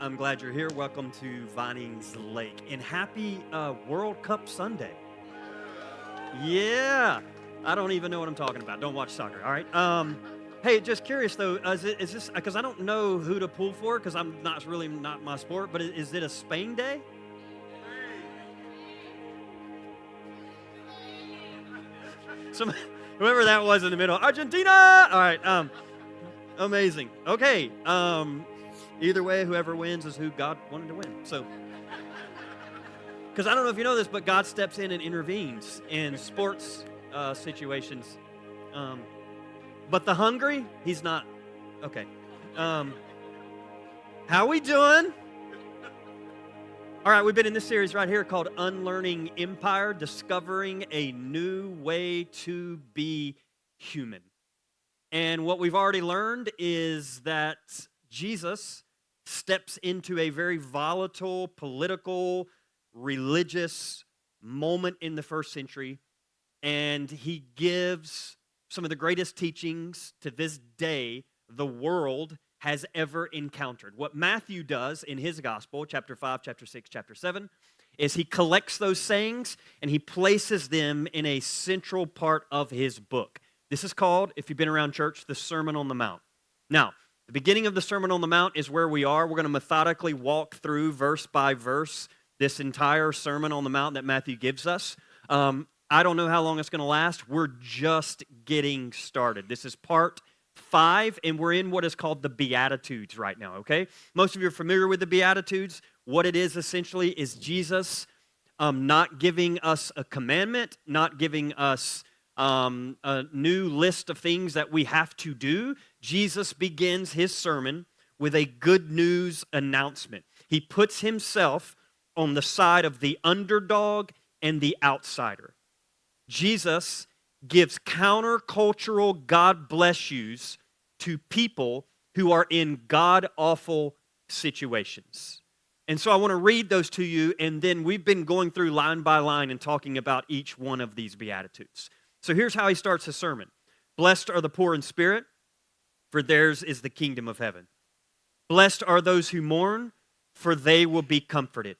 I'm glad you're here. Welcome to Vinings Lake. And happy World Cup Sunday. Yeah. I don't even know what I'm talking about. Don't watch soccer, all right? Hey, just curious, though, is this, because I don't know who to pull for, because I'm not really not my sport, but is it a Spain day? Some, whoever that was in the middle. Argentina! All right, amazing. Okay, either way, whoever wins is who God wanted to win. So, because I don't know if you know this, but God steps in and intervenes in sports situations. But the hungry, he's not. Okay. How we doing? All right, we've been in this series right here called Unlearning Empire, discovering a new way to be human. And what we've already learned is that Jesus steps into a very volatile, political, religious moment in the first century, and he gives some of the greatest teachings to this day the world has ever encountered. What Matthew does in his gospel, chapter 5, chapter 6, chapter 7, is he collects those sayings and he places them in a central part of his book. This is called, if you've been around church, the Sermon on the Mount. Now, the beginning of the Sermon on the Mount is where we are. We're going to methodically walk through verse by verse this entire Sermon on the Mount that Matthew gives us. I don't know how long it's going to last. We're just getting started. This is part 5, and we're in what is called the Beatitudes right now, okay? Most of you are familiar with the Beatitudes. What it is essentially is Jesus not giving us a commandment, not giving us a new list of things that we have to do. Jesus begins his sermon with a good news announcement. He puts himself on the side of the underdog and the outsider. Jesus gives countercultural God bless yous to people who are in God-awful situations. And so I want to read those to you, and then we've been going through line by line and talking about each one of these Beatitudes. So here's how he starts his sermon. Blessed are the poor in spirit, for theirs is the kingdom of heaven. Blessed are those who mourn, for they will be comforted.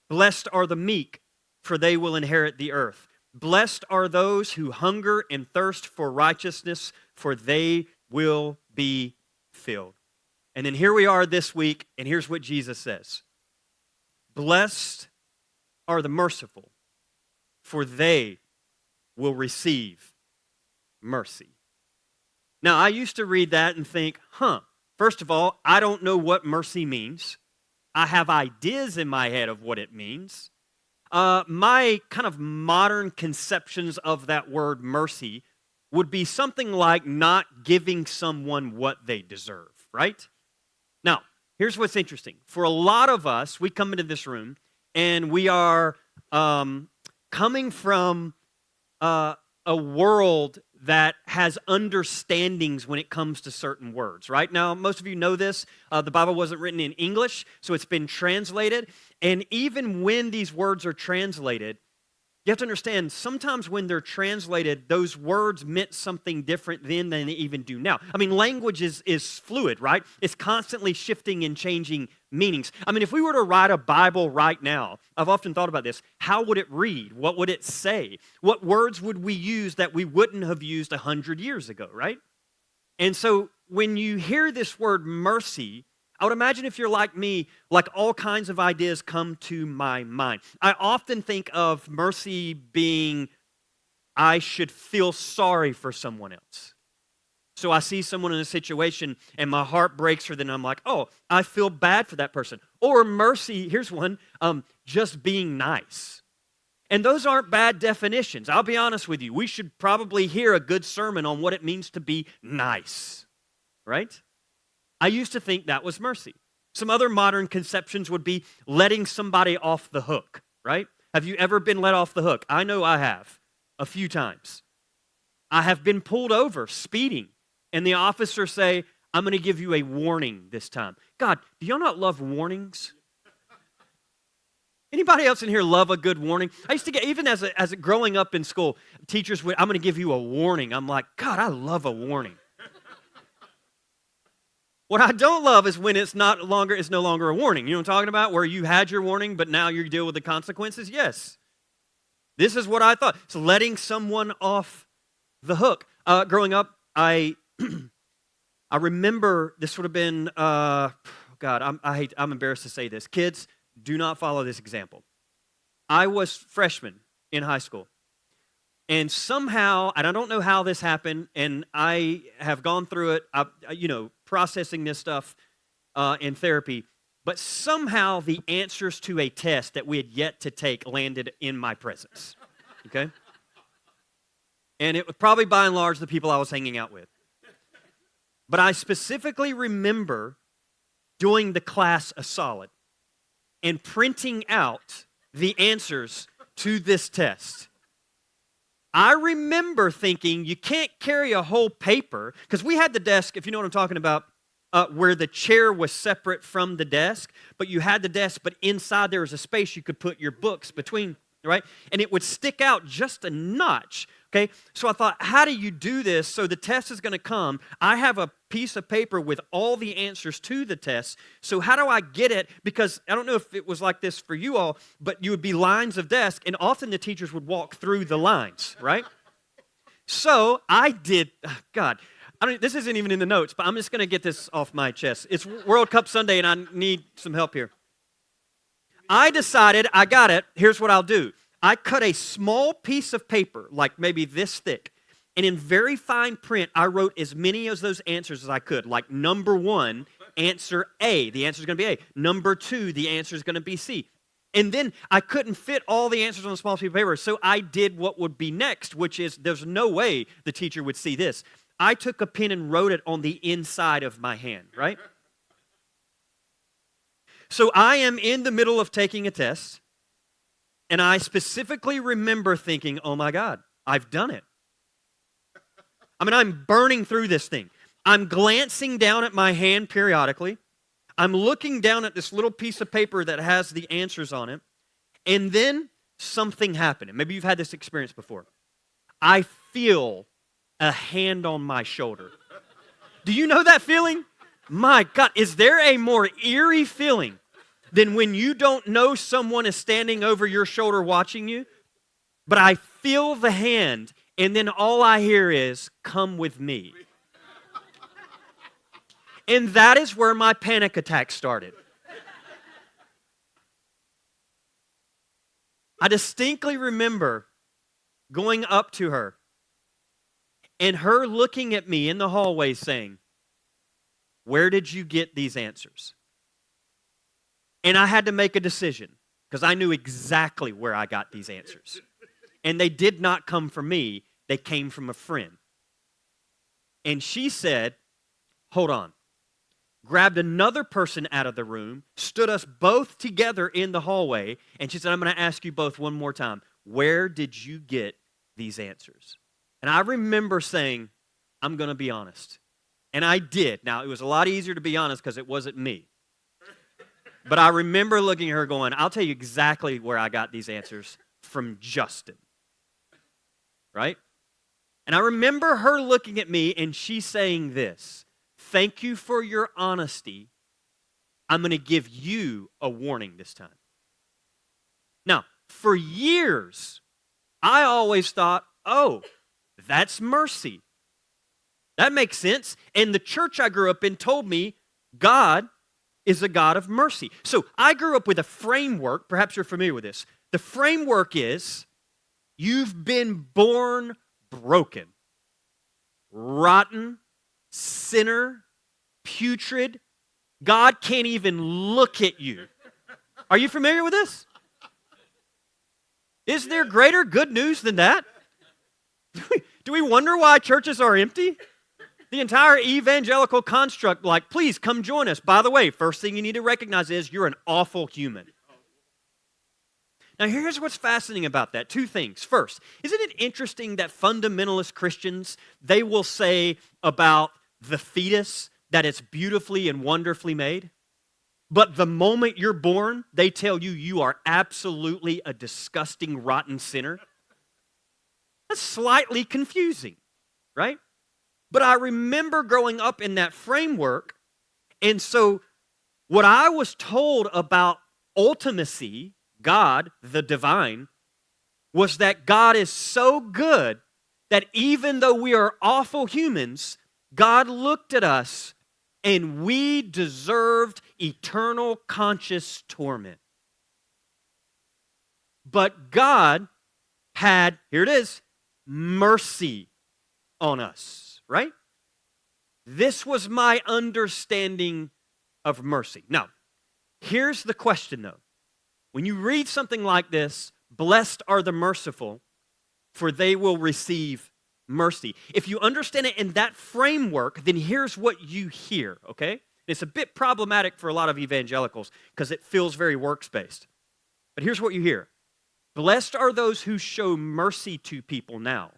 Blessed are the meek, for they will inherit the earth. Blessed are those who hunger and thirst for righteousness, for they will be filled. And then here we are this week, and here's what Jesus says. Blessed are the merciful, for they will receive mercy. Now, I used to read that and think, first of all, I don't know what mercy means. I have ideas in my head of what it means. My kind of modern conceptions of that word mercy would be something like not giving someone what they deserve, right? Now, here's what's interesting. For a lot of us, we come into this room and we are coming from a world that has understandings when it comes to certain words, right? Now, most of you know this. The Bible wasn't written in English, so it's been translated. And even when these words are translated, you have to understand, sometimes when they're translated, those words meant something different then than they even do now. I mean, language is fluid, right? It's constantly shifting and changing meanings. I mean, if we were to write a Bible right now, I've often thought about this. How would it read? What would it say? What words would we use that we wouldn't have used 100 years ago, right? And so when you hear this word mercy, I would imagine if you're like me, like all kinds of ideas come to my mind. I often think of mercy being, I should feel sorry for someone else. So I see someone in a situation and my heart breaks for them. I'm like, oh, I feel bad for that person. Or mercy, here's one, just being nice. And those aren't bad definitions. I'll be honest with you. We should probably hear a good sermon on what it means to be nice, right? I used to think that was mercy. Some other modern conceptions would be letting somebody off the hook, right? Have you ever been let off the hook? I know I have, a few times. I have been pulled over speeding, and the officer say, I'm going to give you a warning this time. God, do y'all not love warnings? Anybody else in here love a good warning? I used to get, even as a growing up in school, teachers would, I'm going to give you a warning. I'm like, God, I love a warning. What I don't love is when it's no longer a warning. You know what I'm talking about? Where you had your warning, but now you deal with the consequences? Yes. This is what I thought. It's letting someone off the hook. Growing up, I remember this would have been, God, I'm embarrassed to say this. Kids, do not follow this example. I was freshman in high school. And somehow, and I don't know how this happened, and I have gone through it, processing this stuff in therapy, but somehow the answers to a test that we had yet to take landed in my presence, okay? And it was probably by and large the people I was hanging out with. But I specifically remember doing the class a solid and printing out the answers to this test. I remember thinking, you can't carry a whole paper, because we had the desk, if you know what I'm talking about, where the chair was separate from the desk, but you had the desk, but inside there was a space you could put your books between, right? And it would stick out just a notch, okay? So I thought, how do you do this? So the test is going to come. I have a piece of paper with all the answers to the test. So how do I get it? Because I don't know if it was like this for you all, but you would be lines of desks, and often the teachers would walk through the lines, right? So I did, God, this isn't even in the notes, but I'm just going to get this off my chest. It's World Cup Sunday, and I need some help here. I decided, I got it, here's what I'll do. I cut a small piece of paper, like maybe this thick, and in very fine print, I wrote as many of those answers as I could. Like number 1, answer A. The answer is going to be A. Number 2, the answer is going to be C. And then I couldn't fit all the answers on a small piece of paper, so I did what would be next, which is there's no way the teacher would see this. I took a pen and wrote it on the inside of my hand, right? So I am in the middle of taking a test, and I specifically remember thinking, oh my God, I've done it. I mean, I'm burning through this thing. I'm glancing down at my hand periodically. I'm looking down at this little piece of paper that has the answers on it, and then something happened. And maybe you've had this experience before. I feel a hand on my shoulder. Do you know that feeling? My God, is there a more eerie feeling than when you don't know someone is standing over your shoulder watching you? But I feel the hand, and then all I hear is, come with me. And that is where my panic attack started. I distinctly remember going up to her and her looking at me in the hallway saying, where did you get these answers? And I had to make a decision because I knew exactly where I got these answers. And they did not come from me. They came from a friend. And she said, hold on. Grabbed another person out of the room, stood us both together in the hallway, and she said, I'm going to ask you both one more time. Where did you get these answers? And I remember saying, I'm going to be honest. And I did. Now, it was a lot easier to be honest because it wasn't me. But I remember looking at her going, I'll tell you exactly where I got these answers from Justin. Right? And I remember her looking at me and she saying this, thank you for your honesty. I'm going to give you a warning this time. Now, for years, I always thought, oh, that's mercy. That makes sense. And the church I grew up in told me God is a God of mercy. So I grew up with a framework. Perhaps you're familiar with this. The framework is you've been born broken, rotten, sinner, putrid. God can't even look at you. Are you familiar with this? Is there greater good news than that? Do we wonder why churches are empty? The entire evangelical construct, like, please come join us. By the way, first thing you need to recognize is you're an awful human. Now, here's what's fascinating about that. Two things. First, isn't it interesting that fundamentalist Christians, they will say about the fetus that it's beautifully and wonderfully made? But the moment you're born, they tell you you are absolutely a disgusting, rotten sinner. That's slightly confusing, right? But I remember growing up in that framework And so what I was told about ultimacy, God, the divine, was that God is so good that even though we are awful humans, God looked at us and we deserved eternal conscious torment. But God had, here it is, mercy on us, right? This was my understanding of mercy. Now, here's the question though. When you read something like this, blessed are the merciful, for they will receive mercy. If you understand it in that framework, then here's what you hear, okay? It's a bit problematic for a lot of evangelicals because it feels very works-based. But here's what you hear. Blessed are those who show mercy to people now,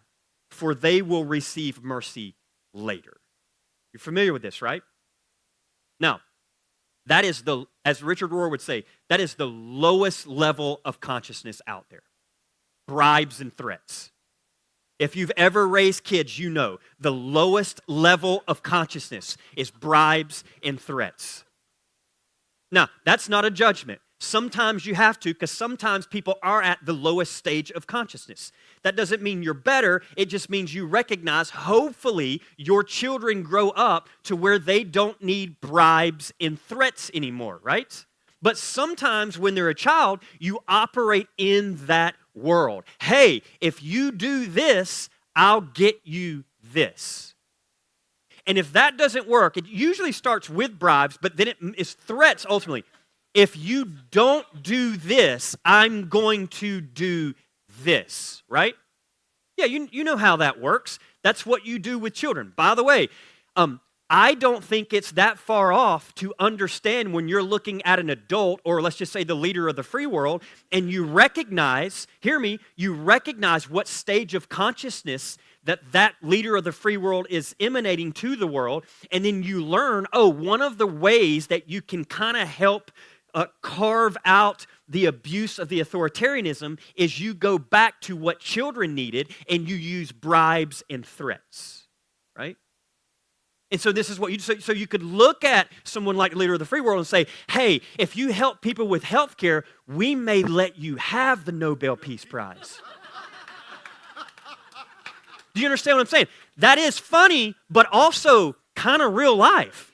for they will receive mercy later. You're familiar with this, right? Now, that is as Richard Rohr would say, that is the lowest level of consciousness out there. Bribes and threats. If you've ever raised kids, you know the lowest level of consciousness is bribes and threats. Now, that's not a judgment. Sometimes you have to, because sometimes people are at the lowest stage of consciousness. That doesn't mean you're better. It just means you recognize, hopefully, your children grow up to where they don't need bribes and threats anymore, right? But sometimes when they're a child, you operate in that world. Hey, if you do this, I'll get you this. And if that doesn't work, it usually starts with bribes, but then it is threats ultimately. If you don't do this, I'm going to do this, right? Yeah, you know how that works. That's what you do with children. By the way, I don't think it's that far off to understand when you're looking at an adult, or let's just say the leader of the free world, and you recognize, hear me, you recognize what stage of consciousness that leader of the free world is emanating to the world, and then you learn, one of the ways that you can kind of help carve out the abuse of the authoritarianism is you go back to what children needed and you use bribes and threats, right? And so this is what so you could look at someone like the leader of the free world and say, hey, if you help people with health care, we may let you have the Nobel Peace Prize. Do you understand what I'm saying? That is funny, but also kind of real life.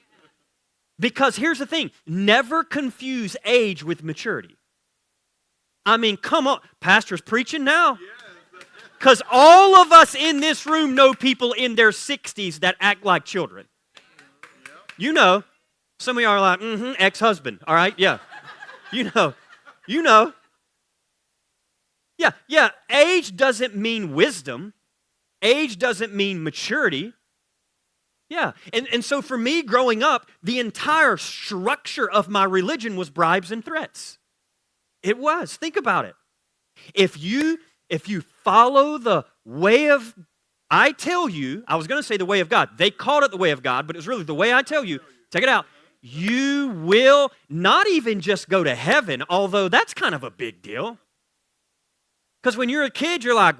Because here's the thing, never confuse age with maturity. I mean, come on, pastor's preaching now. Because all of us in this room know people in their 60s that act like children. You know, some of y'all are like, ex-husband, all right, yeah. You know. Yeah, age doesn't mean wisdom. Age doesn't mean maturity. Yeah, and so for me growing up, the entire structure of my religion was bribes and threats. It was. Think about it. If you follow the way of, I tell you, I was going to say the way of God. They called it the way of God, but it was really the way I tell you. Check it out. You will not even just go to heaven, although that's kind of a big deal. Because when you're a kid, you're like,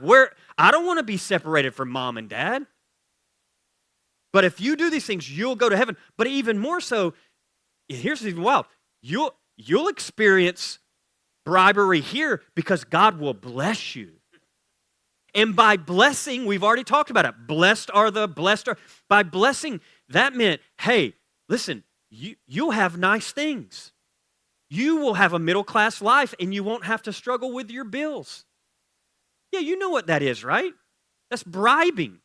I don't want to be separated from mom and dad. But if you do these things, you'll go to heaven. But even more so, here's even wild. You'll experience bribery here because God will bless you. And by blessing, we've already talked about it. Blessed are. By blessing, that meant, hey, listen, you'll have nice things. You will have a middle-class life and you won't have to struggle with your bills. Yeah, you know what that is, right? That's bribing.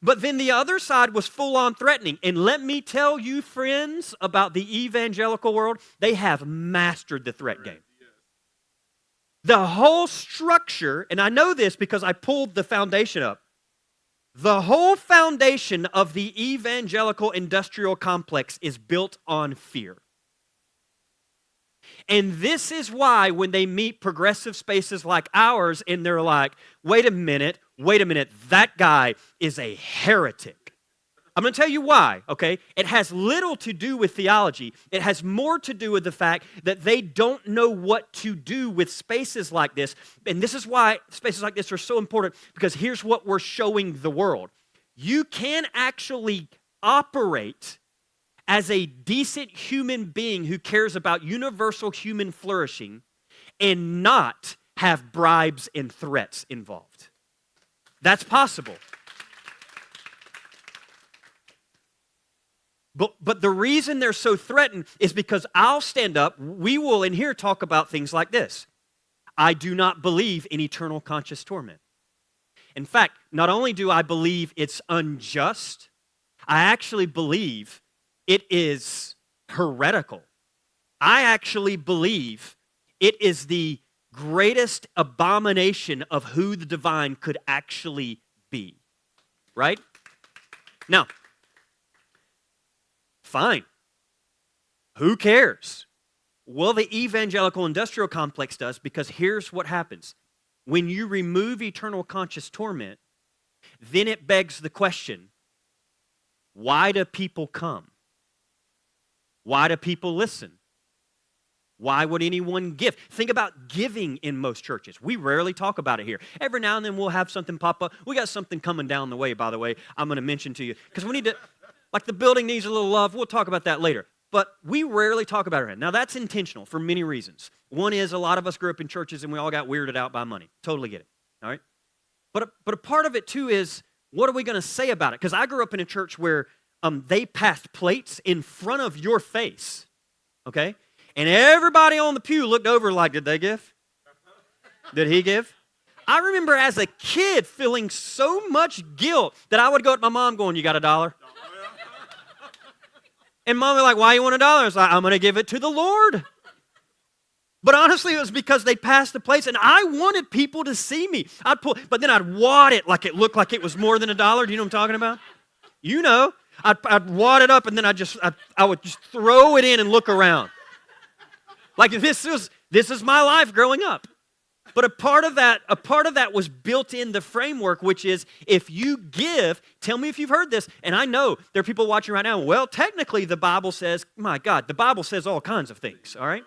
But then the other side was full-on threatening. And let me tell you, friends, about the evangelical world, they have mastered the threat game. The whole structure, and I know this because I pulled the foundation up, the whole foundation of the evangelical industrial complex is built on fear. And this is why when they meet progressive spaces like ours and they're like, wait a minute, that guy is a heretic. I'm going to tell you why, okay? It has little to do with theology. It has more to do with the fact that they don't know what to do with spaces like this. And this is why spaces like this are so important, because here's what we're showing the world. You can actually operate as a decent human being who cares about universal human flourishing and not have bribes and threats involved. That's possible. But the reason they're so threatened is because I'll stand up, we will in here talk about things like this. I do not believe in eternal conscious torment. In fact, not only do I believe it's unjust, I actually believe it is heretical. I actually believe it is the greatest abomination of who the divine could actually be. Right? Now, fine. Who cares? Well, the evangelical industrial complex does, because here's what happens. When you remove eternal conscious torment, then it begs the question, why do people come? Why do people listen? Why would anyone give? Think about giving in most churches. We rarely talk about it here. Every now and then we'll have something pop up. We got something coming down the way, by the way, I'm going to mention to you. Because we need to, like the building needs a little love. We'll talk about that later. But we rarely talk about it. Now, that's intentional for many reasons. One is a lot of us grew up in churches and we all got weirded out by money. Totally get it, all right? But a part of it, too, is what are we going to say about it? Because I grew up in a church where they passed plates in front of your face, okay? And everybody on the pew looked over like, did they give? Did he give? I remember as a kid feeling so much guilt that I would go to my mom going, you got $1? And mom was like, why you want $1? I was like, I'm going to give it to the Lord. But honestly, it was because they passed the plates, and I wanted people to see me. But then I'd wad it like it looked like it was more than $1. Do you know what I'm talking about? You know. I'd wad it up, and then I would just throw it in and look around. Like this is my life growing up. But a part of that was built in the framework, which is if you give, tell me if you've heard this, and I know there are people watching right now, well, technically the Bible says, my God, the Bible says all kinds of things, all right?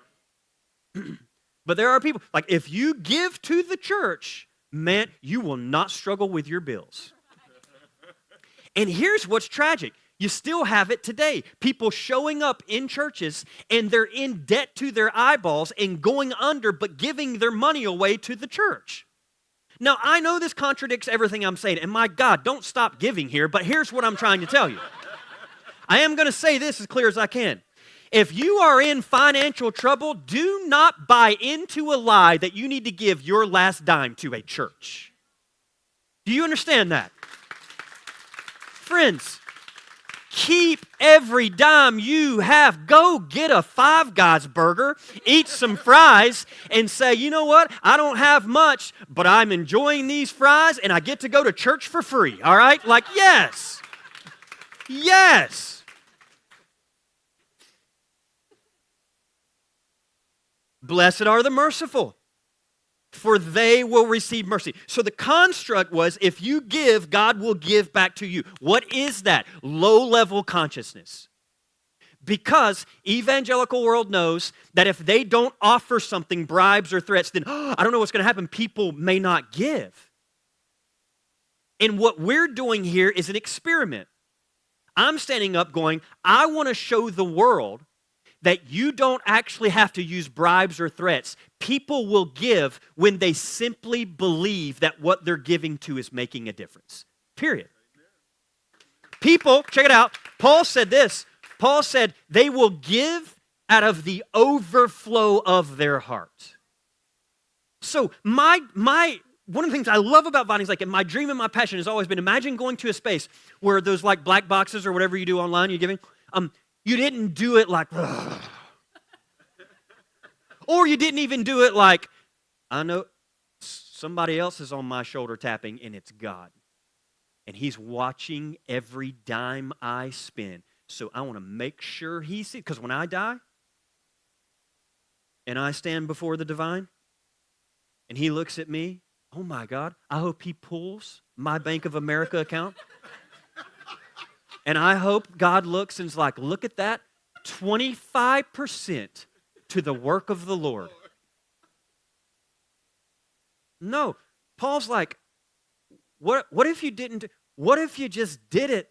But there are people, like if you give to the church, man, you will not struggle with your bills. And here's what's tragic. You still have it today. People showing up in churches and they're in debt to their eyeballs and going under, but giving their money away to the church. Now, I know this contradicts everything I'm saying, and my God, don't stop giving here, but here's what I'm trying to tell you. I am going to say this as clear as I can. If you are in financial trouble, do not buy into a lie that you need to give your last dime to a church. Do you understand that? Friends, keep every dime you have. Go get a Five Guys burger, eat some fries, and say, you know what? I don't have much, but I'm enjoying these fries, and I get to go to church for free, all right? Like, yes. Yes. Blessed are the merciful, for they will receive mercy. So the construct was, if you give, God will give back to you. What is that? Low-level consciousness. Because evangelical world knows that if they don't offer something, bribes or threats, then, I don't know what's going to happen. People may not give. And what we're doing here is an experiment. I'm standing up going, I want to show the world that you don't actually have to use bribes or threats. People will give when they simply believe that what they're giving to is making a difference. Period. People, check it out. Paul said this. Paul said they will give out of the overflow of their heart. So one of the things I love about Vinings Lake, and my dream and my passion has always been, imagine going to a space where those like black boxes or whatever you do online, you're giving, you didn't do it like, ugh. Or you didn't even do it like, I know somebody else is on my shoulder tapping, and it's God. And He's watching every dime I spend. So I want to make sure He sees. Because when I die, and I stand before the divine, and He looks at me, oh my God, I hope He pulls my Bank of America account. And I hope God looks and is like, look at that, 25% to the work of the Lord. No, Paul's like, what if you didn't? What if you just did it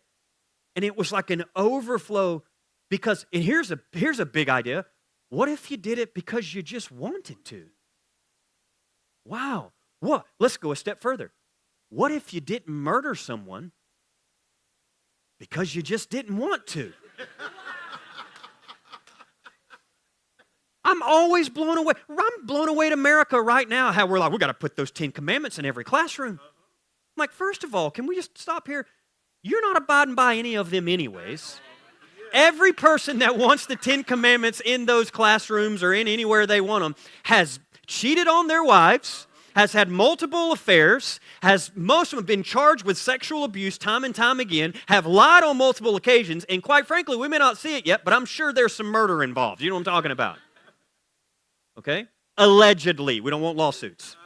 and it was like an overflow Because, and here's a big idea. What if you did it because you just wanted to? Wow. What? Let's go a step further. What if you didn't murder someone because you just didn't want to? I'm always blown away. I'm blown away at America right now, how we're like, we got to put those 10 commandments in every classroom. I'm like, first of all, can we just stop here? You're not abiding by any of them anyways. Every person that wants the 10 commandments in those classrooms or in anywhere they want them has cheated on their wives, has had multiple affairs, most of them been charged with sexual abuse time and time again, have lied on multiple occasions, and quite frankly, we may not see it yet, but I'm sure there's some murder involved. You know what I'm talking about? Okay? Allegedly. We don't want lawsuits.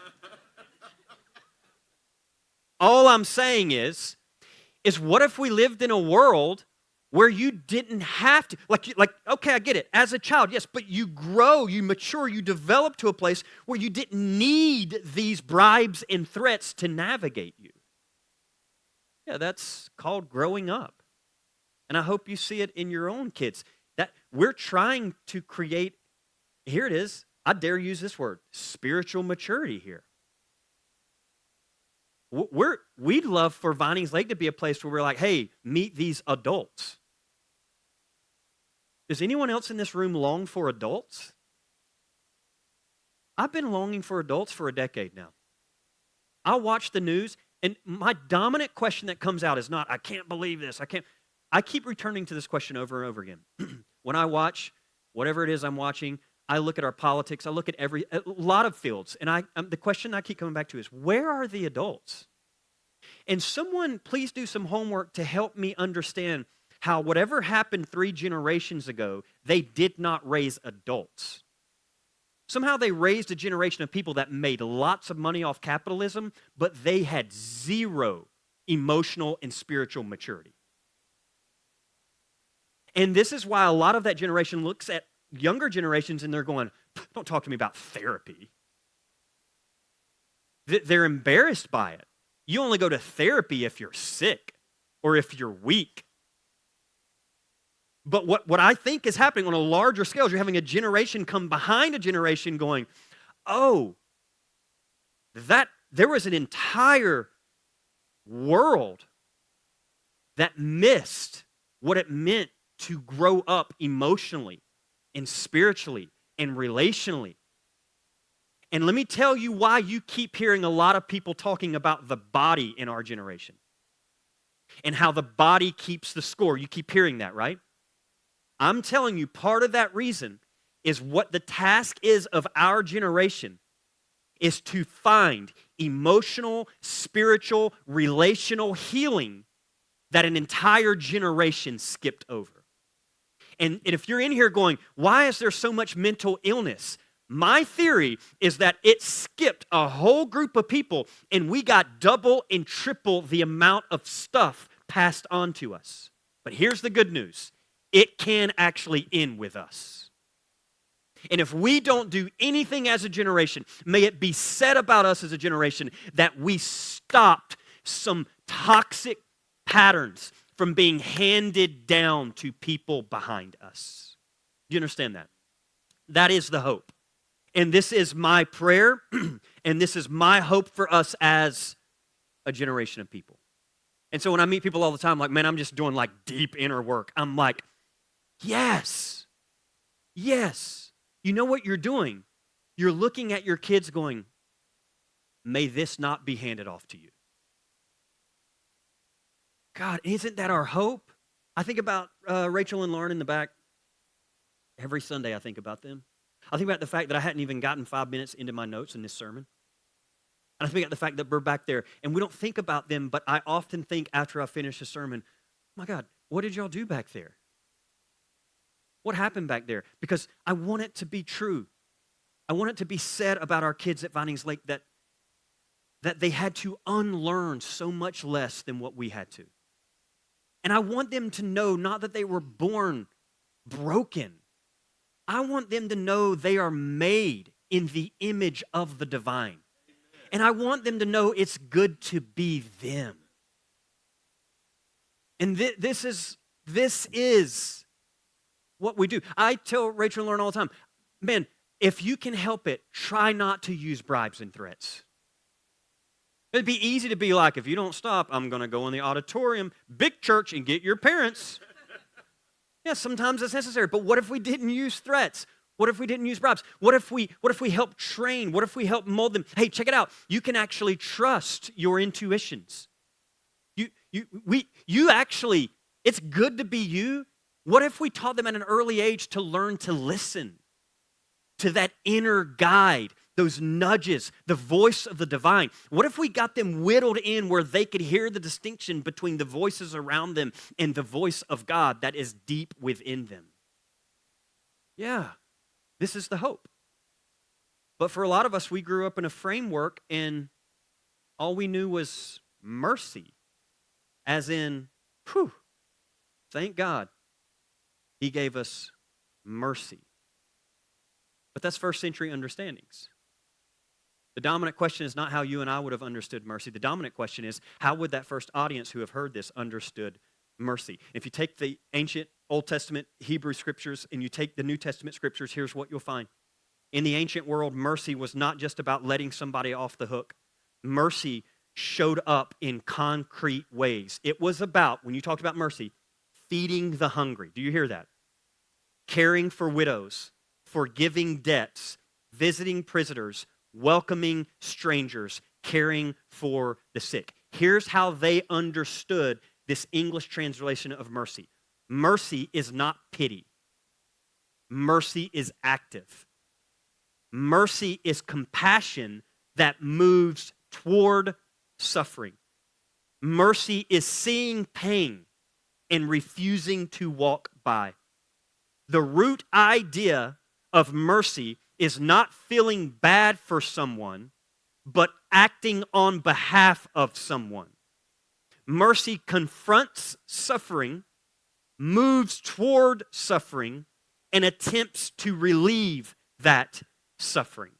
All I'm saying is what if we lived in a world where you didn't have to, okay, I get it, as a child, yes, but you grow, you mature, you develop to a place where you didn't need these bribes and threats to navigate you. Yeah, that's called growing up. And I hope you see it in your own kids. That we're trying to create, here it is, I dare use this word, spiritual maturity here. We'd love for Vinings Lake to be a place where we're like, hey, meet these adults. Does anyone else in this room long for adults? I've been longing for adults for a decade now. I watch the news, and my dominant question that comes out is not, I can't believe this, I keep returning to this question over and over again. When I watch whatever it is I'm watching, I look at our politics, I look at a lot of fields, and the question I keep coming back to is, where are the adults? And someone, please do some homework to help me understand how whatever happened 3 generations ago, they did not raise adults. Somehow they raised a generation of people that made lots of money off capitalism, but they had zero emotional and spiritual maturity. And this is why a lot of that generation looks at younger generations and they're going, don't talk to me about therapy. They're embarrassed by it. You only go to therapy if you're sick or if you're weak. But what I think is happening on a larger scale is you're having a generation come behind a generation going, oh, that there was an entire world that missed what it meant to grow up emotionally and spiritually and relationally. And let me tell you why you keep hearing a lot of people talking about the body in our generation and how the body keeps the score. You keep hearing that, right? I'm telling you, part of that reason is what the task is of our generation is to find emotional, spiritual, relational healing that an entire generation skipped over. And if you're in here going, why is there so much mental illness? My theory is that it skipped a whole group of people and we got double and triple the amount of stuff passed on to us. But here's the good news. It can actually end with us. And if we don't do anything as a generation, may it be said about us as a generation that we stopped some toxic patterns from being handed down to people behind us. Do you understand that? That is the hope. And this is my prayer, and this is my hope for us as a generation of people. And so when I meet people all the time, like, man, I'm just doing like deep inner work. I'm like, yes. You know what you're doing? You're looking at your kids going, may this not be handed off to you. God, isn't that our hope? I think about Rachel and Lauren in the back. Every Sunday I think about them. I think about the fact that I hadn't even gotten 5 minutes into my notes in this sermon. And I think about the fact that we're back there, and we don't think about them, but I often think after I finish a sermon, oh my God, what did y'all do back there? What happened back there? Because I want it to be true. I want it to be said about our kids at Vinings Lake that they had to unlearn so much less than what we had to. And I want them to know not that they were born broken. I want them to know they are made in the image of the divine. And I want them to know it's good to be them. And this is what we do. I tell Rachel and Lauren all the time, man, if you can help it, try not to use bribes and threats. It'd be easy to be like, if you don't stop, I'm going to go in the auditorium, big church, and get your parents. Yeah, sometimes it's necessary. But what if we didn't use threats? What if we didn't use bribes? What if we help train? What if we help mold them? Hey, check it out. You can actually trust your intuitions. You actually, it's good to be you. What if we taught them at an early age to learn to listen to that inner guide, those nudges, the voice of the divine? What if we got them whittled in where they could hear the distinction between the voices around them and the voice of God that is deep within them? Yeah, this is the hope. But for a lot of us, we grew up in a framework and all we knew was mercy. As in, whew, thank God he gave us mercy. But that's first century understandings. The dominant question is not how you and I would have understood mercy. The dominant question is, how would that first audience who have heard this understood mercy? If you take the ancient Old Testament Hebrew scriptures and you take the New Testament scriptures, here's what you'll find. In the ancient world, mercy was not just about letting somebody off the hook. Mercy showed up in concrete ways. It was about, when you talked about mercy, feeding the hungry. Do you hear that? Caring for widows, forgiving debts, visiting prisoners, welcoming strangers, caring for the sick. Here's how they understood this English translation of mercy. Mercy is not pity. Mercy is active. Mercy is compassion that moves toward suffering. Mercy is seeing pain and refusing to walk by. The root idea of mercy is not feeling bad for someone, but acting on behalf of someone. Mercy confronts suffering, moves toward suffering, and attempts to relieve that suffering.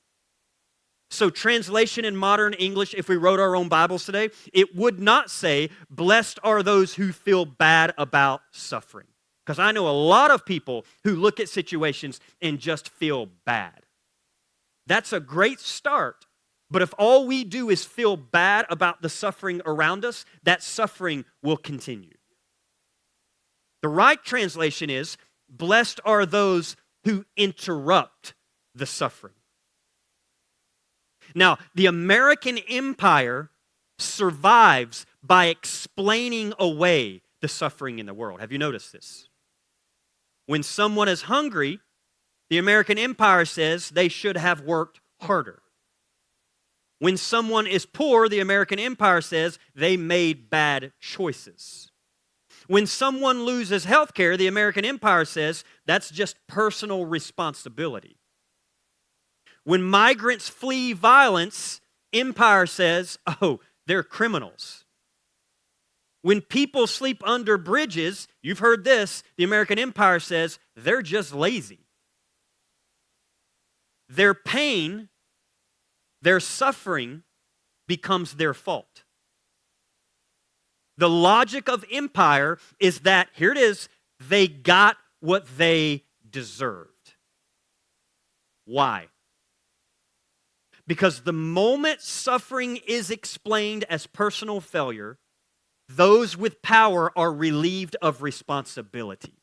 So translation in modern English, if we wrote our own Bibles today, it would not say, blessed are those who feel bad about suffering. Because I know a lot of people who look at situations and just feel bad. That's a great start, but if all we do is feel bad about the suffering around us, that suffering will continue. The right translation is, blessed are those who interrupt the suffering. Now, the American empire survives by explaining away the suffering in the world. Have you noticed this? When someone is hungry, the American empire says they should have worked harder. When someone is poor, the American empire says they made bad choices. When someone loses health care, the American empire says that's just personal responsibility. When migrants flee violence, empire says, oh, they're criminals. When people sleep under bridges, you've heard this, the American empire says they're just lazy. Their pain, their suffering becomes their fault. The logic of empire is that, here it is, they got what they deserved. Why? Because the moment suffering is explained as personal failure, those with power are relieved of responsibility.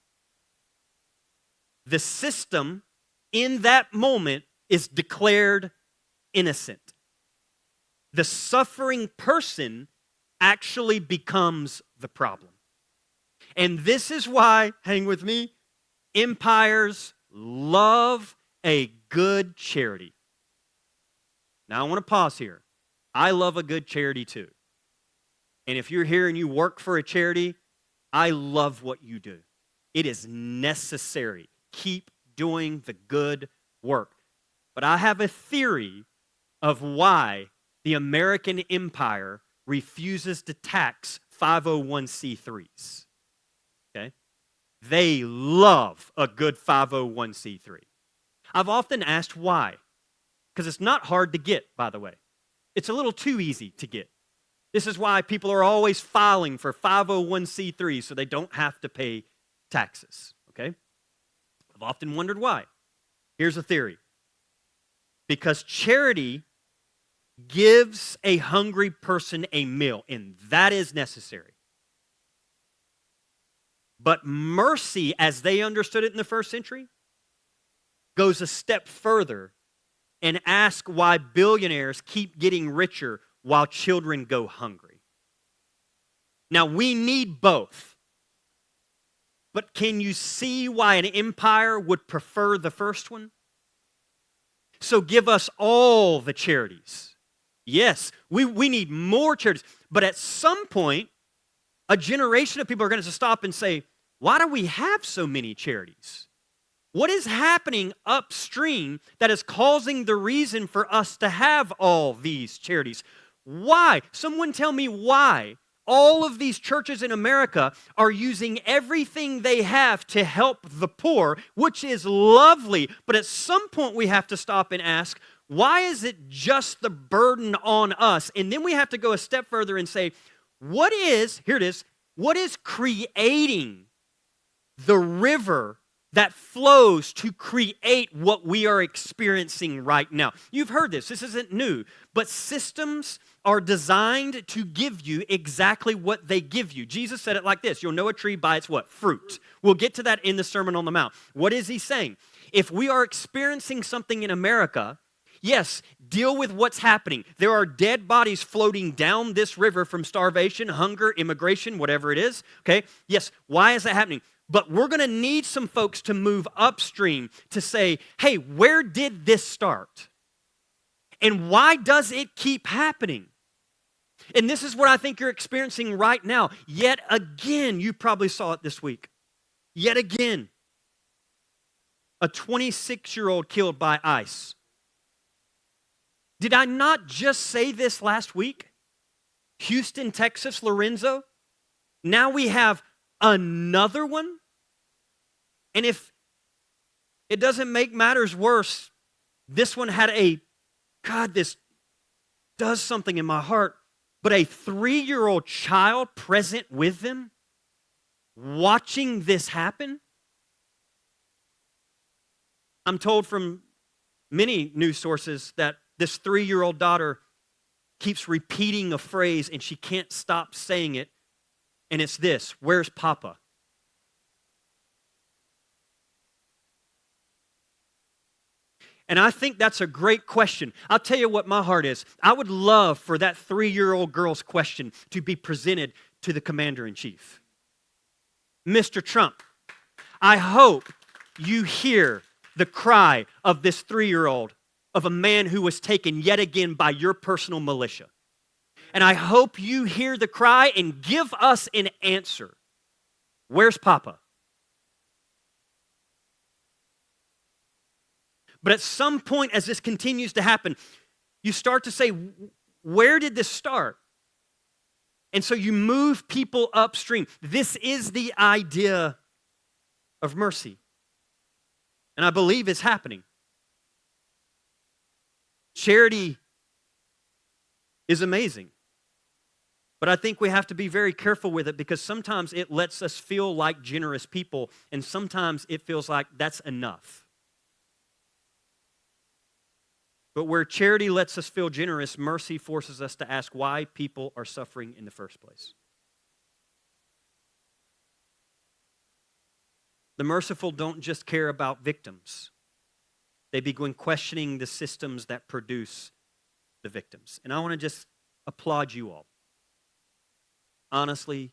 The system in that moment is declared innocent. The suffering person actually becomes the problem. And this is why, hang with me, empires love a good charity. Now, I want to pause here. I love a good charity too. And if you're here and you work for a charity, I love what you do. It is necessary. Keep doing the good work. But I have a theory of why the American empire refuses to tax 501c3s. Okay? They love a good 501c3. I've often asked why. Because it's not hard to get, by the way. It's a little too easy to get. This is why people are always filing for 501c3s so they don't have to pay taxes, okay? I've often wondered why. Here's a theory. Because charity gives a hungry person a meal, and that is necessary. But mercy, as they understood it in the first century, goes a step further and asks why billionaires keep getting richer while children go hungry. Now, we need both. But can you see why an empire would prefer the first one? So give us all the charities. Yes, we need more charities. But at some point, a generation of people are going to stop and say, why do we have so many charities? What is happening upstream that is causing the reason for us to have all these charities? Why? Someone tell me why all of these churches in America are using everything they have to help the poor, which is lovely. But at some point we have to stop and ask, why is it just the burden on us? And then we have to go a step further and say, what is creating the river that flows to create what we are experiencing right now? You've heard this. This isn't new. But systems are designed to give you exactly what they give you. Jesus said it like this. You'll know a tree by its what? Fruit. We'll get to that in the Sermon on the Mount. What is he saying? If we are experiencing something in America, yes, deal with what's happening. There are dead bodies floating down this river from starvation, hunger, immigration, whatever it is. Okay? Yes, why is that happening? But we're going to need some folks to move upstream to say, hey, where did this start? And why does it keep happening? And this is what I think you're experiencing right now. Yet again, you probably saw it this week. Yet again, a 26-year-old killed by ICE. Did I not just say this last week? Houston, Texas, Lorenzo. Now we have another one. And if it doesn't make matters worse, this one had this does something in my heart, but a 3-year-old child present with them, watching this happen. I'm told from many news sources that this 3-year-old daughter keeps repeating a phrase and she can't stop saying it. And it's this: where's Papa? And I think that's a great question. I'll tell you what my heart is. I would love for that 3-year-old girl's question to be presented to the commander-in-chief. Mr. Trump, I hope you hear the cry of this 3-year-old, of a man who was taken yet again by your personal militia. And I hope you hear the cry and give us an answer. Where's Papa? But at some point, as this continues to happen, you start to say, where did this start? And so you move people upstream. This is the idea of mercy. And I believe it's happening. Charity is amazing. But I think we have to be very careful with it, because sometimes it lets us feel like generous people, and sometimes it feels like that's enough. But where charity lets us feel generous, mercy forces us to ask why people are suffering in the first place. The merciful don't just care about victims. They begin questioning the systems that produce the victims. And I want to just applaud you all. Honestly,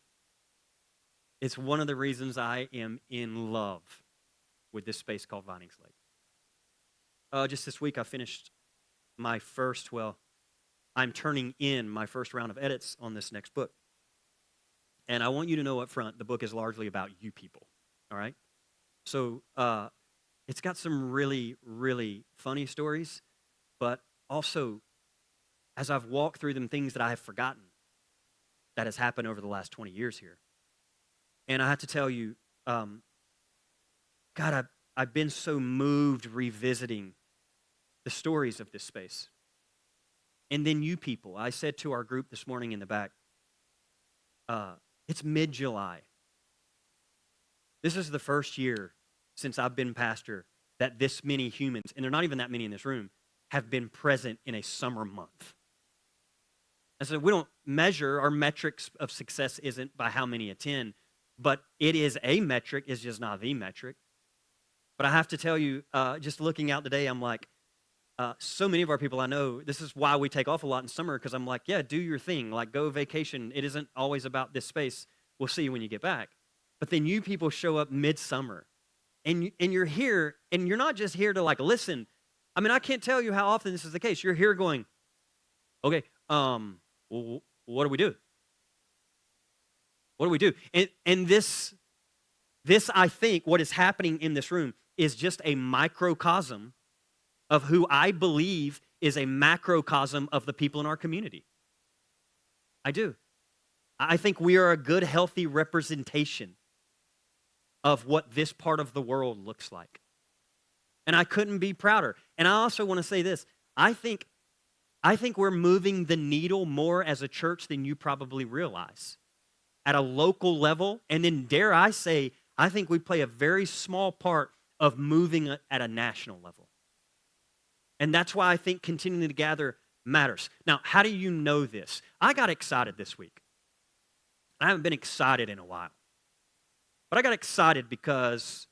it's one of the reasons I am in love with this space called Vinings Lake. Just this week I finished I'm turning in my first round of edits on this next book. And I want you to know up front, the book is largely about you people, all right? So it's got some really, really funny stories, but also, as I've walked through them, things that I have forgotten that has happened over the last 20 years here. And I have to tell you, God, I've been so moved revisiting the stories of this space. And then you people, I said to our group this morning in the back, it's mid-July. This is the first year since I've been pastor that this many humans, and there are not even that many in this room, have been present in a summer month. And so we don't measure, our metrics of success isn't by how many attend, but it is a metric, it's just not the metric. But I have to tell you, just looking out today, I'm like, so many of our people I know, this is why we take off a lot in summer, because I'm like, yeah, do your thing. Like, go vacation. It isn't always about this space. We'll see you when you get back. But then you people show up midsummer, and you're here, and you're not just here to, like, listen. I mean, I can't tell you how often this is the case. You're here going, okay, well, what do we do? What do we do? And this, I think, what is happening in this room is just a microcosm of who I believe is a macrocosm of the people in our community. I do. I think we are a good, healthy representation of what this part of the world looks like. And I couldn't be prouder. And I also want to say this. I think we're moving the needle more as a church than you probably realize. At a local level, and then dare I say, I think we play a very small part of moving at a national level. And that's why I think continuing to gather matters. Now, how do you know this? I got excited this week. I haven't been excited in a while. But I got excited because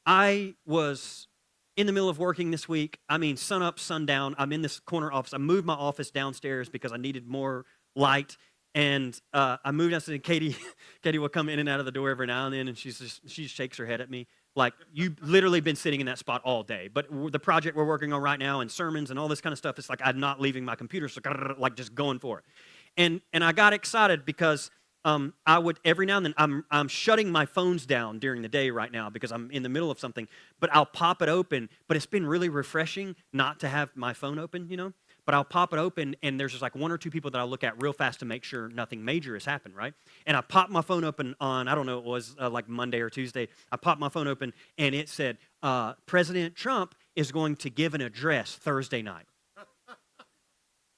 I was in the middle of working this week. I mean, sun up, sun down. I'm in this corner office. I moved my office downstairs because I needed more light. And I moved downstairs, and Katie will come in and out of the door every now and then, and she just shakes her head at me. Like, you've literally been sitting in that spot all day. But the project we're working on right now and sermons and all this kind of stuff, it's like I'm not leaving my computer, so like just going for it. And I got excited because I would, every now and then, I'm shutting my phones down during the day right now because I'm in the middle of something, but I'll pop it open. But it's been really refreshing not to have my phone open, you know? But I'll pop it open, and there's just like one or two people that I'll look at real fast to make sure nothing major has happened, right? And I popped my phone open on, I don't know, it was like Monday or Tuesday. I popped my phone open, and it said, President Trump is going to give an address Thursday night.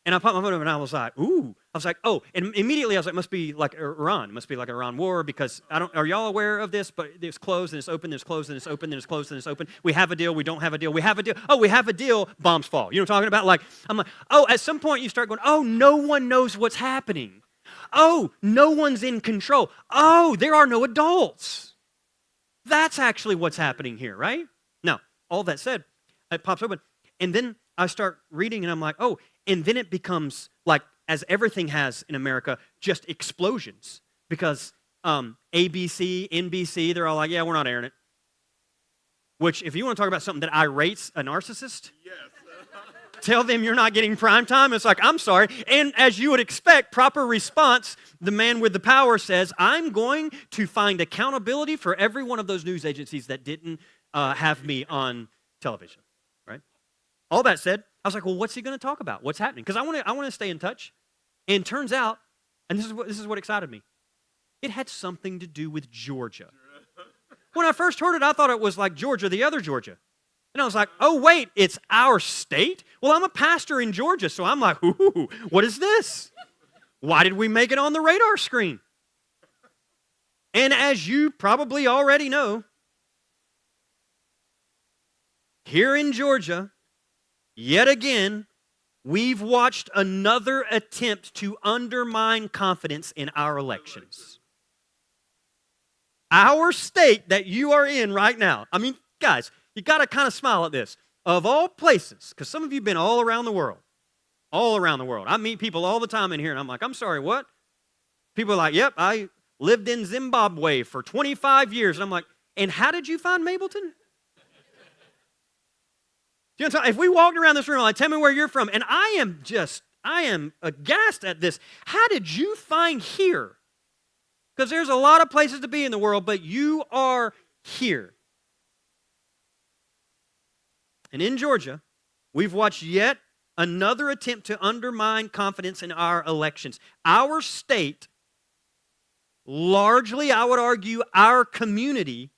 And I popped my phone open, and I was like, ooh. I was like, oh. And immediately I was like, must be like Iran. It must be like an Iran war because are y'all aware of this? But it's closed, and it's open, and it's closed, and it's open, and it's closed, and it's open. We have a deal. We don't have a deal. We have a deal. Oh, we have a deal. Bombs fall. You know what I'm talking about? Like, I'm like, oh, at some point you start going, oh, no one knows what's happening. Oh, no one's in control. Oh, there are no adults. That's actually what's happening here, right? Now, all that said, it pops open. And then I start reading, and I'm like, oh, and then it becomes like, as everything has in America, just explosions. Because ABC, NBC, they're all like, yeah, we're not airing it. Which, if you want to talk about something that irates a narcissist, yes. Tell them you're not getting prime time. It's like, I'm sorry. And as you would expect, proper response, the man with the power says, I'm going to find accountability for every one of those news agencies that didn't have me on television. Right? All that said, I was like, well, what's he going to talk about? What's happening? Because I want to stay in touch. And turns out, and this is what excited me, it had something to do with Georgia. When I first heard it, I thought it was like Georgia, the other Georgia. And I was like, oh, wait, it's our state? Well, I'm a pastor in Georgia, so I'm like, ooh, what is this? Why did we make it on the radar screen? And as you probably already know, here in Georgia, yet again, we've watched another attempt to undermine confidence in our elections. Our state that you are in right now, I mean, guys, you got to kind of smile at this. Of all places, because some of you have been all around the world. All around the world. I meet people all the time in here, and I'm like, I'm sorry, what? People are like, yep, I lived in Zimbabwe for 25 years. And I'm like, and how did you find Mableton? You know, if we walked around this room, like, tell me where you're from, and I am aghast at this. How did you find here? Because there's a lot of places to be in the world, but you are here. And in Georgia, we've watched yet another attempt to undermine confidence in our elections. Our state, largely, I would argue, our community,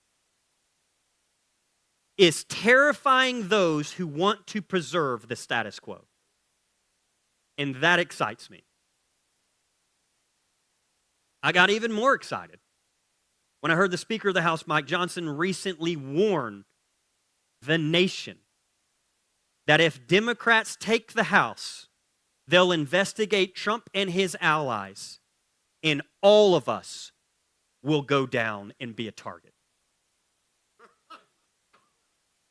is terrifying those who want to preserve the status quo. And that excites me. I got even more excited when I heard the Speaker of the House, Mike Johnson, recently warn the nation that if Democrats take the House, they'll investigate Trump and his allies, and all of us will go down and be a target.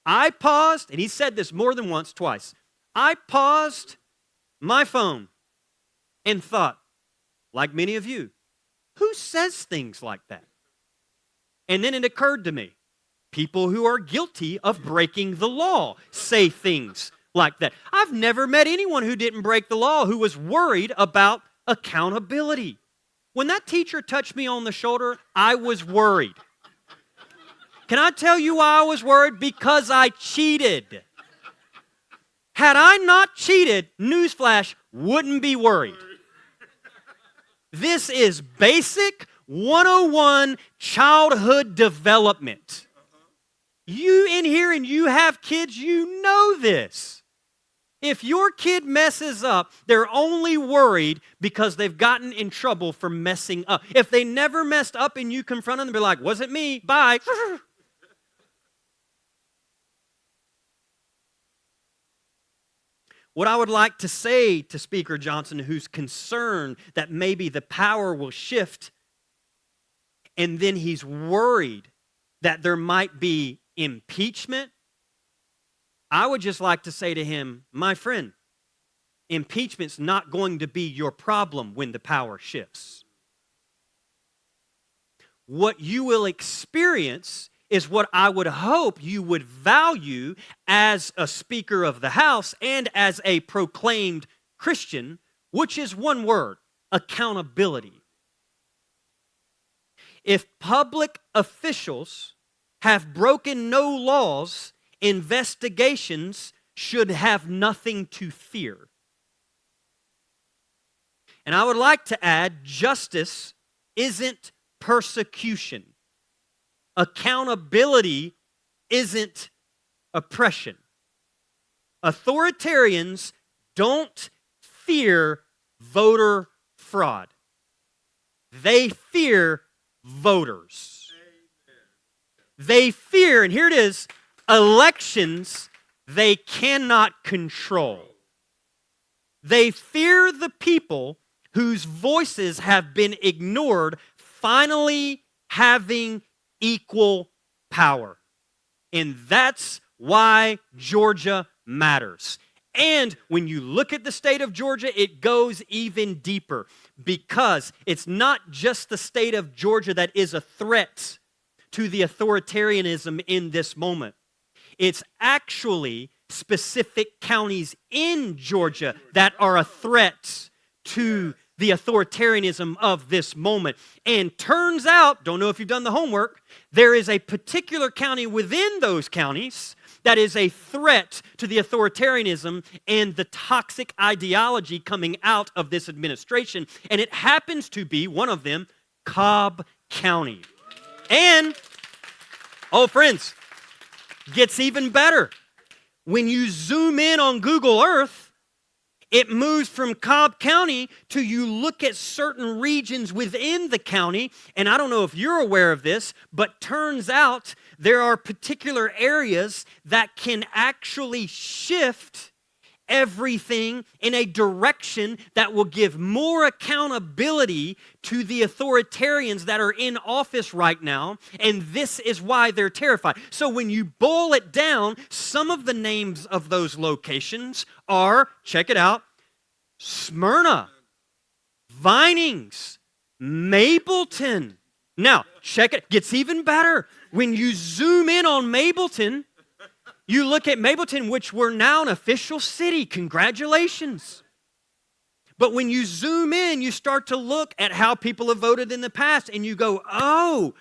I paused, and he said this more than once, twice. I paused my phone and thought, like many of you, who says things like that? And then it occurred to me, people who are guilty of breaking the law say things like that. I've never met anyone who didn't break the law who was worried about accountability. When that teacher touched me on the shoulder, I was worried. Can I tell you why I was worried? Because I cheated. Had I not cheated, newsflash, wouldn't be worried. This is basic 101 childhood development. You in here and you have kids, you know this. If your kid messes up, they're only worried because they've gotten in trouble for messing up. If they never messed up and you confront them, they'll be like, wasn't me, bye. What I would like to say to Speaker Johnson, who's concerned that maybe the power will shift, and then he's worried that there might be impeachment, I would just like to say to him, my friend, impeachment's not going to be your problem when the power shifts. What you will experience is what I would hope you would value as a Speaker of the House and as a proclaimed Christian, which is one word: accountability. If public officials have broken no laws, investigations should have nothing to fear. And I would like to add, justice isn't persecution. Accountability isn't oppression. Authoritarians don't fear voter fraud. They fear voters. They fear, and here it is, elections they cannot control. They fear the people whose voices have been ignored finally having equal power. And that's why Georgia matters. And when you look at the state of Georgia, it goes even deeper, because it's not just the state of Georgia that is a threat to the authoritarianism in this moment. It's actually specific counties in Georgia that are a threat to the authoritarianism of this moment. And turns out, don't know if you've done the homework, there is a particular county within those counties that is a threat to the authoritarianism and the toxic ideology coming out of this administration. And it happens to be one of them, Cobb County. And, oh friends, gets even better. When you zoom in on Google Earth, it moves from Cobb County to you look at certain regions within the county, and I don't know if you're aware of this, but turns out there are particular areas that can actually shift everything in a direction that will give more accountability to the authoritarians that are in office right now, and this is why they're terrified. So when you boil it down, some of the names of those locations are, check it out, Smyrna, Vinings, Mableton. Now, check it, gets even better. When you zoom in on Mableton, you look at Mableton, which we're now an official city. Congratulations. But when you zoom in, you start to look at how people have voted in the past, and you go, oh,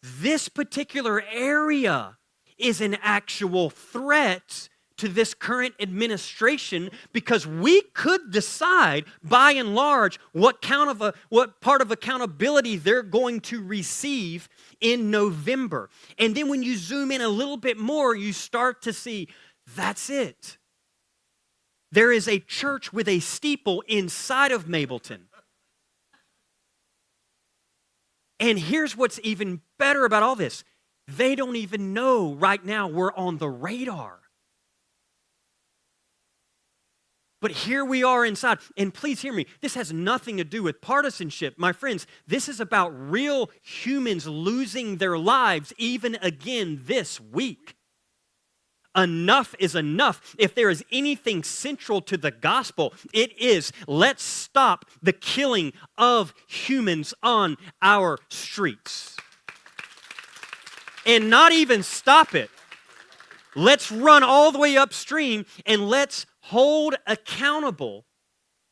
this particular area is an actual threat to this current administration, because we could decide, by and large, what part of accountability they're going to receive in November. And then when you zoom in a little bit more, you start to see, that's it. There is a church with a steeple inside of Mableton. And here's what's even better about all this. They don't even know right now we're on the radar. But here we are inside. And please hear me, this has nothing to do with partisanship. My friends, this is about real humans losing their lives even again this week. Enough is enough. If there is anything central to the gospel, it is let's stop the killing of humans on our streets. And not even stop it. Let's run all the way upstream and let's hold accountable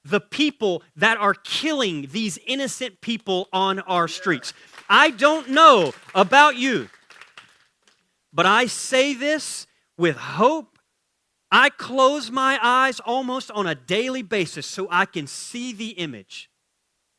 the people that are killing these innocent people on our streets. I don't know about you, but I say this with hope. I close my eyes almost on a daily basis so I can see the image.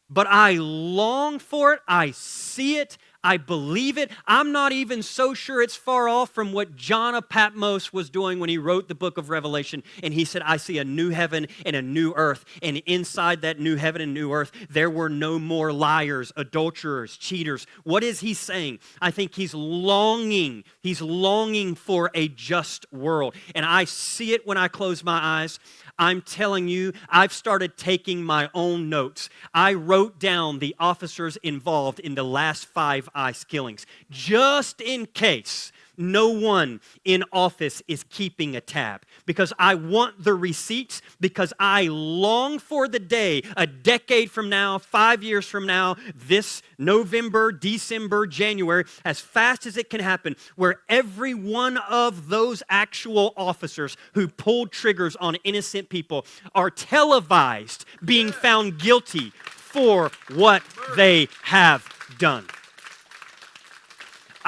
But I long for it. I see it. I believe it. I'm not even so sure it's far off from what John of Patmos was doing when he wrote the book of Revelation. And he said, I see a new heaven and a new earth. And inside that new heaven and new earth, there were no more liars, adulterers, cheaters. What is he saying? I think he's longing. He's longing for a just world. And I see it when I close my eyes. I'm telling you, I've started taking my own notes. I wrote down the officers involved in the last 5 ICE killings, just in case no one in office is keeping a tab. Because I want the receipts, because I long for the day, a decade from now, 5 years from now, this November, December, January, as fast as it can happen, where every one of those actual officers who pulled triggers on innocent people are televised being found guilty for what they have done.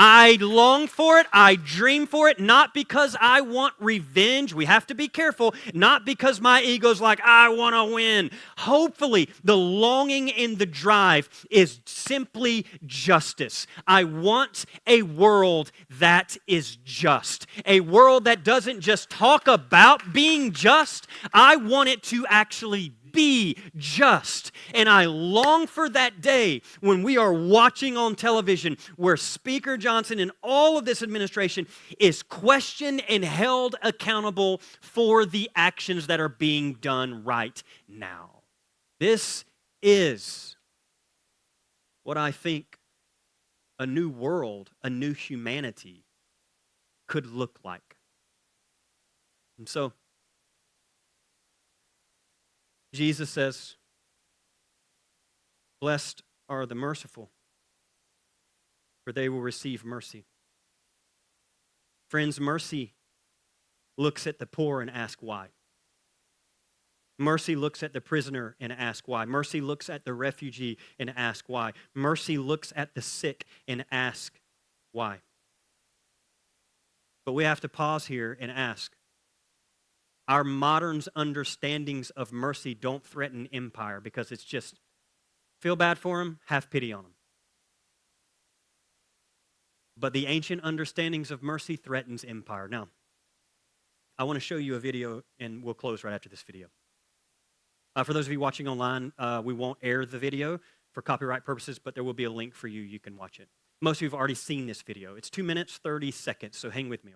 I long for it, I dream for it, not because I want revenge. We have to be careful. Not because my ego's like, I want to win. Hopefully, the longing and the drive is simply justice. I want a world that is just. A world that doesn't just talk about being just. I want it to actually be just. And I long for that day when we are watching on television where Speaker Johnson and all of this administration is questioned and held accountable for the actions that are being done right now. This is what I think a new world, a new humanity could look like. And so, Jesus says, blessed are the merciful, for they will receive mercy. Friends, mercy looks at the poor and asks why. Mercy looks at the prisoner and asks why. Mercy looks at the refugee and asks why. Mercy looks at the sick and asks why. But we have to pause here and ask, our modern's understandings of mercy don't threaten empire because it's just feel bad for him, have pity on him. But the ancient understandings of mercy threatens empire. Now, I want to show you a video, and we'll close right after this video. For those of you watching online, we won't air the video for copyright purposes, but there will be a link for you. You can watch it. Most of you have already seen this video. It's 2 minutes, 30 seconds, so hang with me.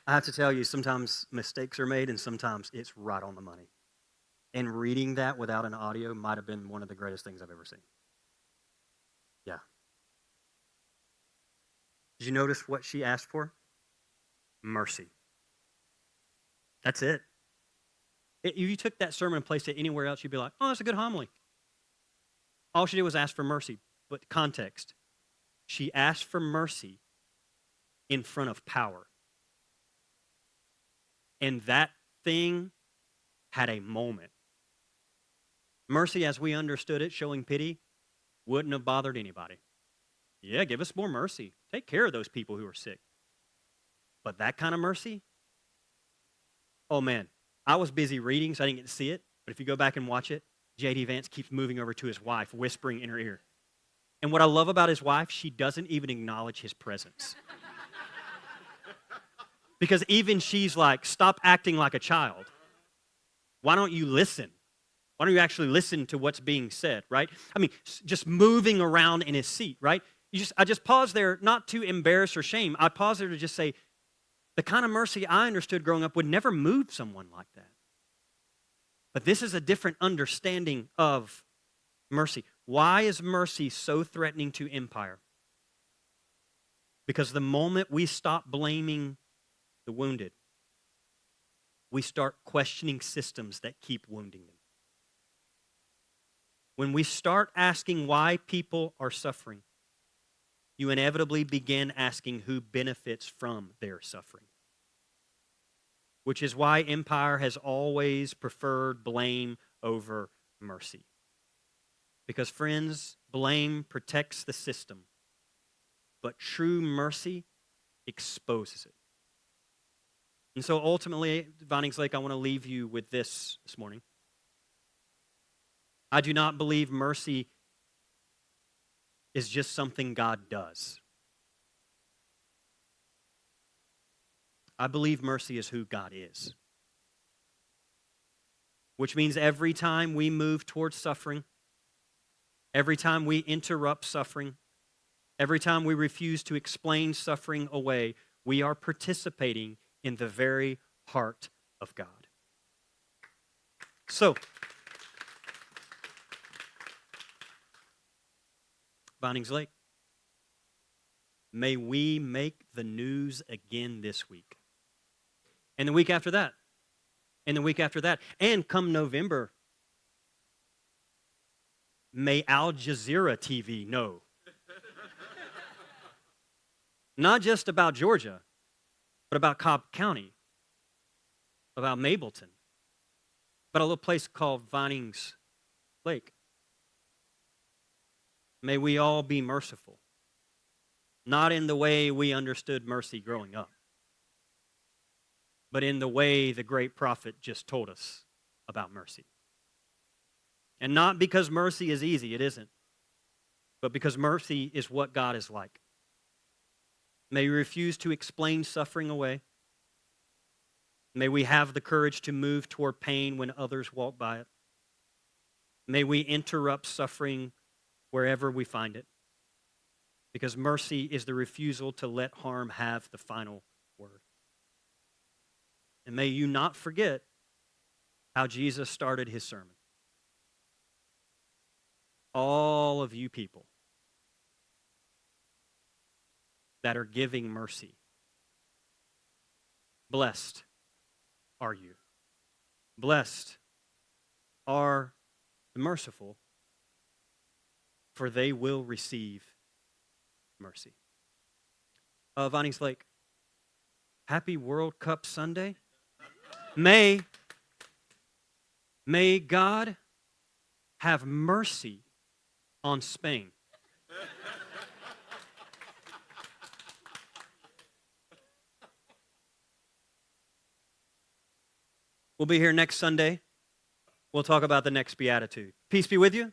I have to tell you, sometimes mistakes are made and sometimes it's right on the money. And reading that without an audio might have been one of the greatest things I've ever seen. Yeah. Did you notice what she asked for? Mercy. That's it. If you took that sermon and placed it anywhere else, you'd be like, oh, that's a good homily. All she did was ask for mercy. But context, she asked for mercy in front of power. And that thing had a moment. Mercy, as we understood it, showing pity, wouldn't have bothered anybody. Yeah, give us more mercy. Take care of those people who are sick. But that kind of mercy? Oh, man. I was busy reading, so I didn't get to see it. But if you go back and watch it, J.D. Vance keeps moving over to his wife, whispering in her ear. And what I love about his wife, she doesn't even acknowledge his presence. Because even she's like, stop acting like a child. Why don't you listen? Why don't you actually listen to what's being said, right? I mean, just moving around in his seat, right? I just pause there, not to embarrass or shame. I pause there to just say, the kind of mercy I understood growing up would never move someone like that. But this is a different understanding of mercy. Why is mercy so threatening to empire? Because the moment we stop blaming the wounded, we start questioning systems that keep wounding them. When we start asking why people are suffering, you inevitably begin asking who benefits from their suffering. Which is why empire has always preferred blame over mercy. Because, friends, blame protects the system, but true mercy exposes it. And so ultimately, Vinings Lake, I want to leave you with this morning. I do not believe mercy is just something God does. I believe mercy is who God is. Which means every time we move towards suffering, every time we interrupt suffering, every time we refuse to explain suffering away, we are participating in the very heart of God. So, Vinings Lake, may we make the news again this week. And the week after that. And the week after that. And come November, may Al Jazeera TV know. Not just about Georgia, but about Cobb County, about Mableton, about a little place called Vinings Lake. May we all be merciful, not in the way we understood mercy growing up, but in the way the great prophet just told us about mercy. And not because mercy is easy, it isn't, but because mercy is what God is like. May we refuse to explain suffering away. May we have the courage to move toward pain when others walk by it. May we interrupt suffering wherever we find it, because mercy is the refusal to let harm have the final word. And may you not forget how Jesus started his sermon. All of you people that are giving mercy, blessed are you. Blessed are the merciful, for they will receive mercy. Vinings Lake, happy World Cup Sunday. May God have mercy on Spain. We'll be here next Sunday. We'll talk about the next beatitude. Peace be with you.